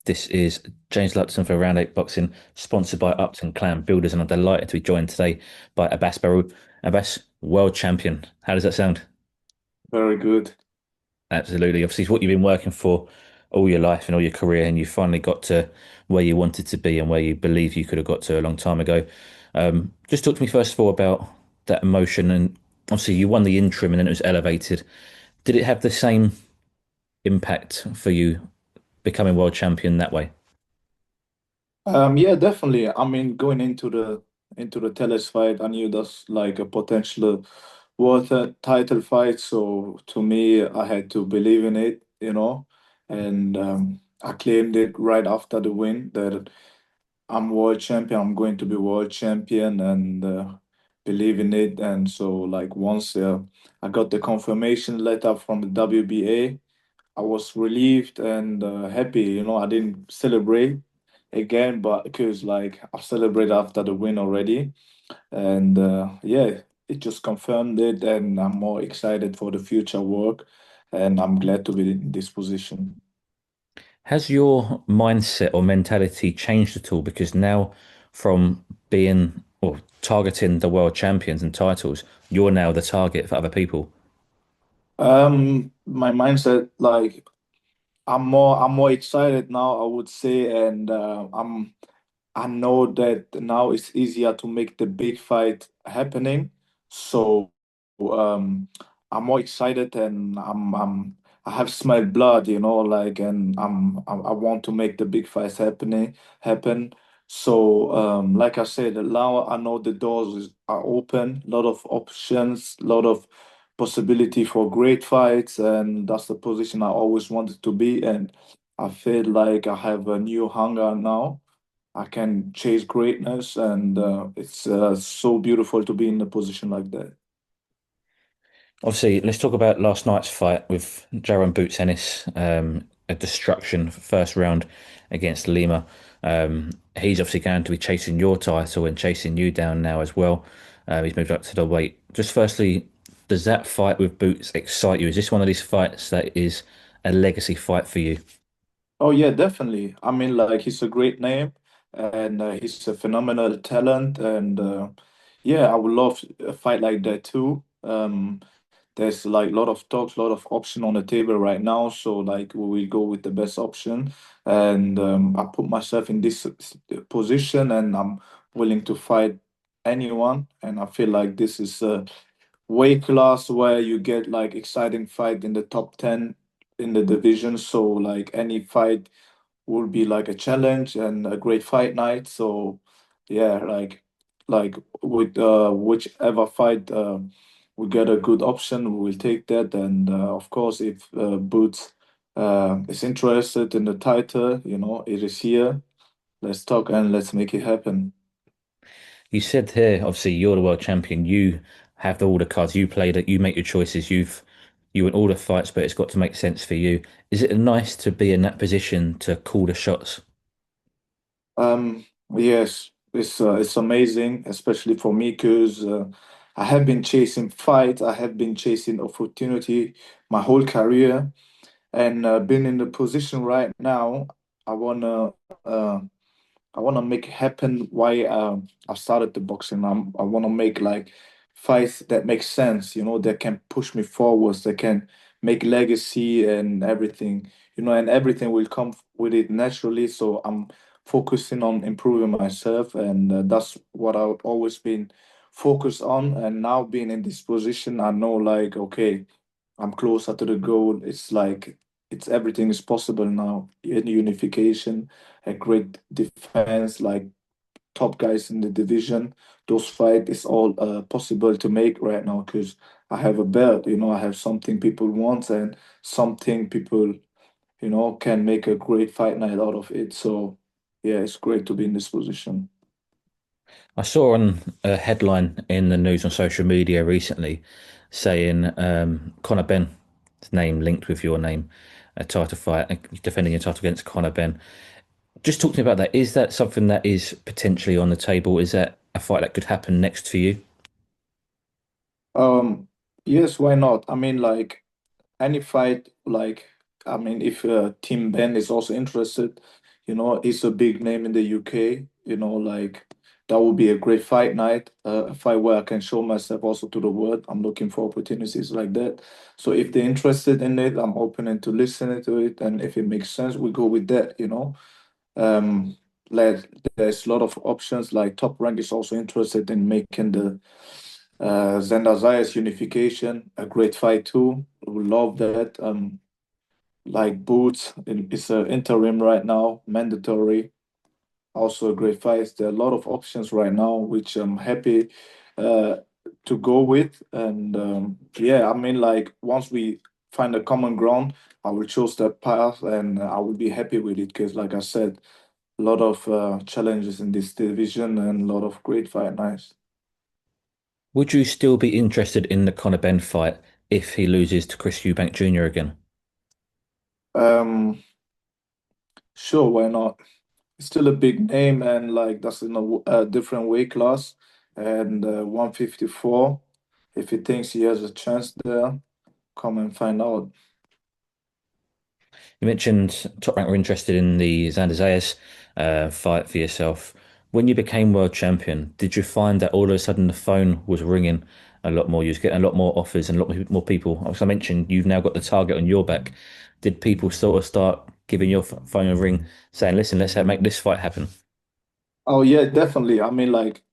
This is James Lupton for Round 8 Boxing, sponsored by Upton Clan Builders, and I'm delighted to be joined today by Abass Baraou. Abass, world champion. How does that sound? Very good. Absolutely. Obviously, it's what you've been working for all your life and all your career, and you finally got to where you wanted to be and where you believe you could have got to a long time ago. Just talk to me first of all about that emotion, and obviously you won the interim and then it was elevated. Did it have the same impact for you becoming world champion that way? Yeah, definitely. I mean, going into the Tellez fight, I knew that's like a potential world title fight. So to me, I had to believe in it, and I claimed it right after the win that I'm world champion. I'm going to be world champion, and believe in it. And so, like once I got the confirmation letter from the WBA, I was relieved and happy. I didn't celebrate again, but because like I celebrated after the win already, and yeah, it just confirmed it, and I'm more excited for the future work, and I'm glad to be in this position. Has your mindset or mentality changed at all? Because now, from being or targeting the world champions and titles, you're now the target for other people. My mindset, like I'm more excited now, I would say, and I know that now it's easier to make the big fight happening. So um, I'm more excited, and I have smelled blood, like, and I want to make the big fights happen. So like I said, now I know the are open, a lot of options, a lot of possibility for great fights, and that's the position I always wanted to be. And I feel like I have a new hunger now. I can chase greatness, and it's so beautiful to be in a position like that. Obviously, let's talk about last night's fight with Jaron Boots Ennis, a destruction first round against Lima. He's obviously going to be chasing your title and chasing you down now as well. He's moved up to the weight. Just firstly, does that fight with Boots excite you? Is this one of these fights that is a legacy fight for you? Oh yeah, definitely. I mean, like he's a great name, and he's a phenomenal talent, and yeah, I would love a fight like that too. There's like a lot of talks, a lot of option on the table right now. So like we will go with the best option, and I put myself in this position, and I'm willing to fight anyone. And I feel like this is a weight class where you get like exciting fight in the top 10 in the division. So like any fight will be like a challenge and a great fight night. So yeah, like with whichever fight we get a good option, we will take that. And of course, if Boots is interested in the title, it is here. Let's talk and let's make it happen. You said here, obviously, you're the world champion. You have all the cards. You played it. You make your choices. You win all the fights, but it's got to make sense for you. Is it nice to be in that position to call the shots? Yes, it's amazing, especially for me, because I have been chasing fight, I have been chasing opportunity my whole career, and being in the position right now, I wanna uh, I want to make happen why I started the boxing. I want to make like fights that make sense, that can push me forwards, that can make legacy and everything, and everything will come with it naturally. So I'm focusing on improving myself, and that's what I've always been focused on. And now being in this position, I know like, okay, I'm closer to the goal. It's like it's everything is possible now. In unification, a great defense, like top guys in the division. Those fight is all possible to make right now because I have a belt. I have something people want and something people can make a great fight night out of it. So yeah, it's great to be in this position. I saw on a headline in the news on social media recently saying Conor Benn, name linked with your name, a title fight, defending your title against Conor Benn. Just talk to me about that. Is that something that is potentially on the table? Is that a fight that could happen next for you? Um, yes, why not? I mean, like any fight, like I mean, if Team Ben is also interested, He's a big name in the UK. Like that would be a great fight night, a fight where I can show myself also to the world. I'm looking for opportunities like that. So if they're interested in it, I'm open to listening to it, and if it makes sense, we go with that. Um, like there's a lot of options. Like Top Rank is also interested in making the Xander Zayas unification a great fight too. We love that. Like Boots, it's an interim right now, mandatory. Also a great fight. There are a lot of options right now, which I'm happy uh, to go with. And yeah, I mean, like once we find a common ground, I will choose that path, and I will be happy with it because, like I said, a lot of challenges in this division and a lot of great fight nights. Would you still be interested in the Conor Benn fight if he loses to Chris Eubank Jr. again? Um, sure, why not? It's still a big name, and like that's in a different weight class, and 154. If he thinks he has a chance there, come and find out. You mentioned Top Rank were interested in the Xander Zayas fight for yourself. When you became world champion, did you find that all of a sudden the phone was ringing a lot more? You was getting a lot more offers and a lot more people. As I mentioned, you've now got the target on your back. Did people sort of start giving your phone a ring, saying, "Listen, let's make this fight happen"? Oh yeah, definitely. I mean, like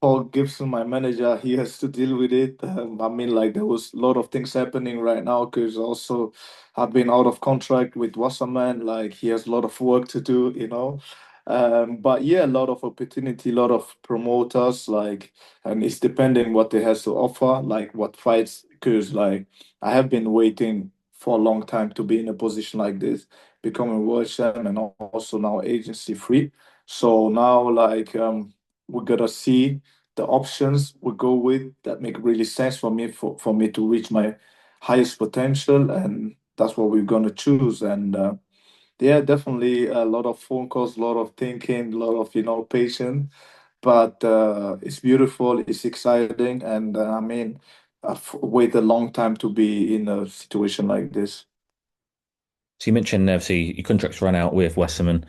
Paul Gibson, my manager, he has to deal with it. I mean, like there was a lot of things happening right now because also I've been out of contract with Wasserman. Like he has a lot of work to do. But yeah, a lot of opportunity, a lot of promoters, like, and it's depending what they has to offer, like what fights. Because like I have been waiting for a long time to be in a position like this, becoming world champ and also now agency free. So now like we gotta see the options we go with that make really sense for me for me to reach my highest potential, and that's what we're gonna choose. And yeah, definitely a lot of phone calls, a lot of thinking, a lot of patience, but it's beautiful, it's exciting, and I mean I've waited a long time to be in a situation like this. So you mentioned obviously your contract's run out with Wasserman.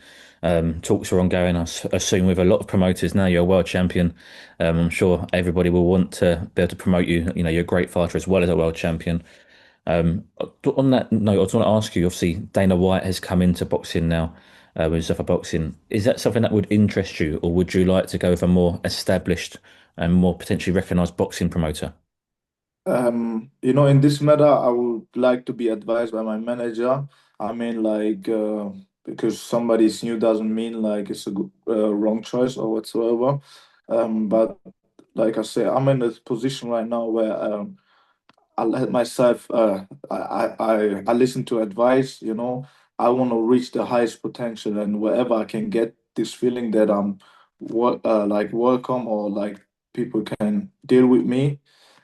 Talks are ongoing, assume, with a lot of promoters. Now you're a world champion. I'm sure everybody will want to be able to promote you. You know, you're a great fighter as well as a world champion. On that note, I just want to ask you, obviously, Dana White has come into boxing now, with Zuffa Boxing. Is that something that would interest you, or would you like to go with a more established and more potentially recognized boxing promoter? In this matter, I would like to be advised by my manager. I mean, like, because somebody's new doesn't mean like it's a wrong choice or whatsoever. But like I say, I'm in a position right now where I let myself, I listen to advice. I want to reach the highest potential, and wherever I can get this feeling that I'm like welcome, or like people can deal with me,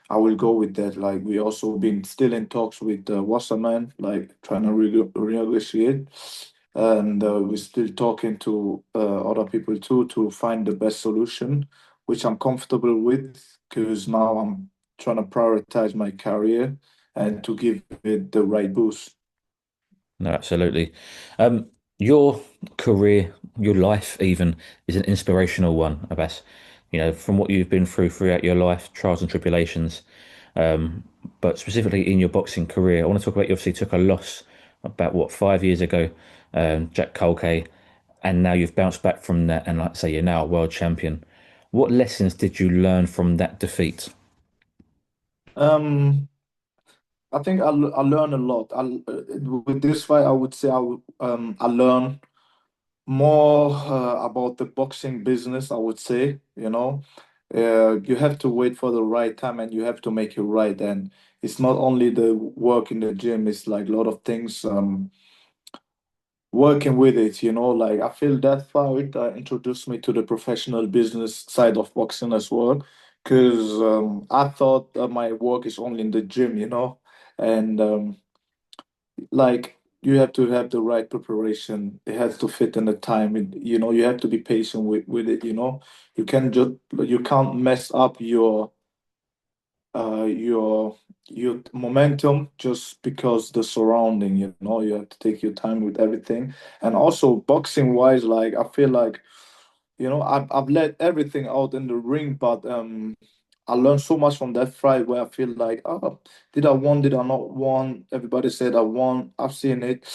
I will go with that. Like we also been still in talks with Wasserman, like trying to renegotiate, and we're still talking to other people too to find the best solution, which I'm comfortable with because now I'm trying to prioritize my career and to give it the right boost. No, absolutely. Um, your career, your life even is an inspirational one, Abbas. You know, from what you've been throughout your life, trials and tribulations. Um, but specifically in your boxing career, I want to talk about you obviously took a loss about what, 5 years ago, Jack Culcay, and now you've bounced back from that, and like I say, you're now a world champion. What lessons did you learn from that defeat? Um, I think I learned a lot. With this fight, I would say I learned more about the boxing business, I would say, you have to wait for the right time and you have to make it right. And it's not only the work in the gym, it's like a lot of things working with it. Like I feel that fight introduced me to the professional business side of boxing as well. Because I thought my work is only in the gym. And like you have to have the right preparation. It has to fit in the time. You have to be patient with it. You can't mess up your your momentum just because the surrounding, you have to take your time with everything. And also boxing wise, like I feel like, I've let everything out in the ring, but I learned so much from that fight where I feel like, oh, did I won? Did I not won? Everybody said I won. I've seen it.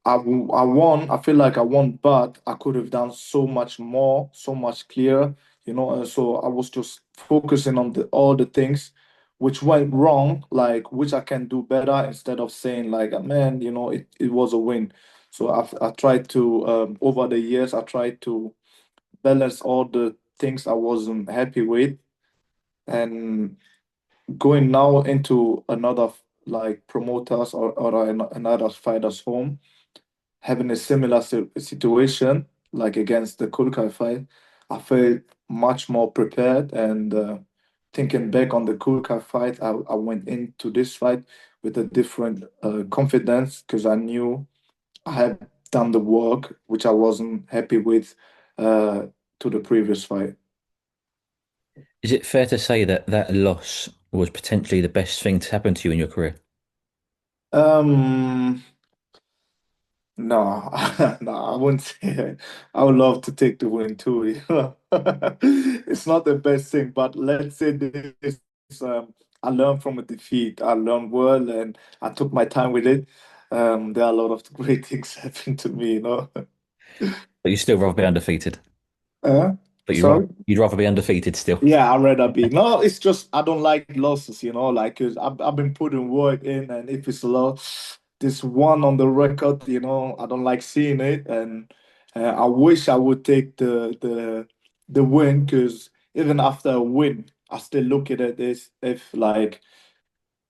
I won. I feel like I won, but I could have done so much more, so much clearer, And so I was just focusing on all the things which went wrong, like which I can do better instead of saying like, man, it was a win. So I tried to over the years, I tried to balance all the things I wasn't happy with, and going now into another like promoters or another fighter's home, having a similar situation like against the Kulkai fight, I felt much more prepared. And thinking back on the Kulkai fight, I went into this fight with a different confidence because I knew I had done the work, which I wasn't happy with uh, to the previous fight. Is it fair to say that that loss was potentially the best thing to happen to you in your career? Um, no, no, I wouldn't say it. I would love to take the win too. It's not the best thing, but let's say this, I learned from a defeat. I learned well and I took my time with it. There are a lot of great things happened to me. But you still rather be undefeated. But Sorry? you'd rather be undefeated still. Yeah, I'd rather be. No, it's just I don't like losses, like 'cause I've been putting work in, and if it's a loss, this one on the record, I don't like seeing it, and I wish I would take the win, because even after a win, I still look at it this if like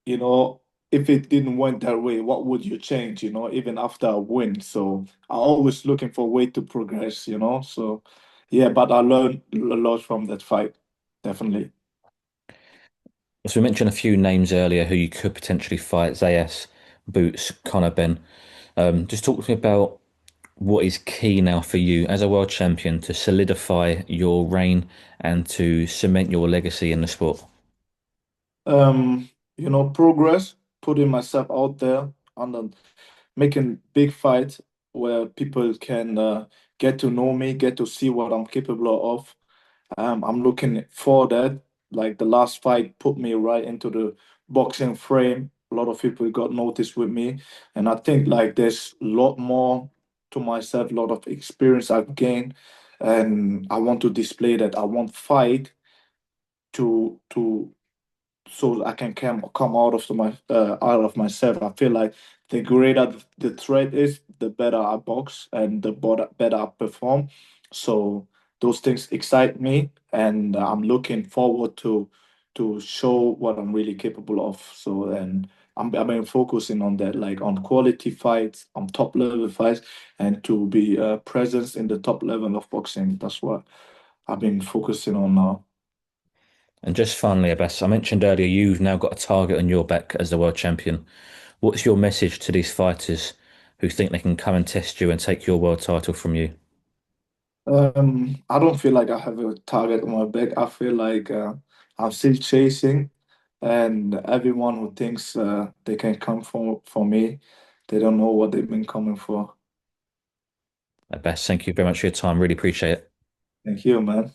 you know, if it didn't went that way, what would you change, even after a win? So I always looking for a way to progress. So yeah, but I learned a lot from that fight, definitely. So we mentioned a few names earlier who you could potentially fight: Zayas, Boots, Conor Benn. Just talk to me about what is key now for you as a world champion to solidify your reign and to cement your legacy in the sport. Progress, putting myself out there and then making big fights where people can get to know me, get to see what I'm capable of. I'm looking for that. Like the last fight put me right into the boxing frame. A lot of people got noticed with me. And I think like there's a lot more to myself, a lot of experience I've gained. And I want to display that. I want fight to so I can come out of myself. I feel like the greater the threat is, the better I box and the better I perform. So those things excite me, and I'm looking forward to show what I'm really capable of. So and I've been focusing on that, like on quality fights, on top level fights, and to be a presence in the top level of boxing. That's what I've been focusing on now. And just finally, Abass, I mentioned earlier you've now got a target on your back as the world champion. What's your message to these fighters who think they can come and test you and take your world title from you? I don't feel like I have a target on my back. I feel like I'm still chasing, and everyone who thinks they can come for me, they don't know what they've been coming for. Abass, thank you very much for your time. Really appreciate it. Thank you, man.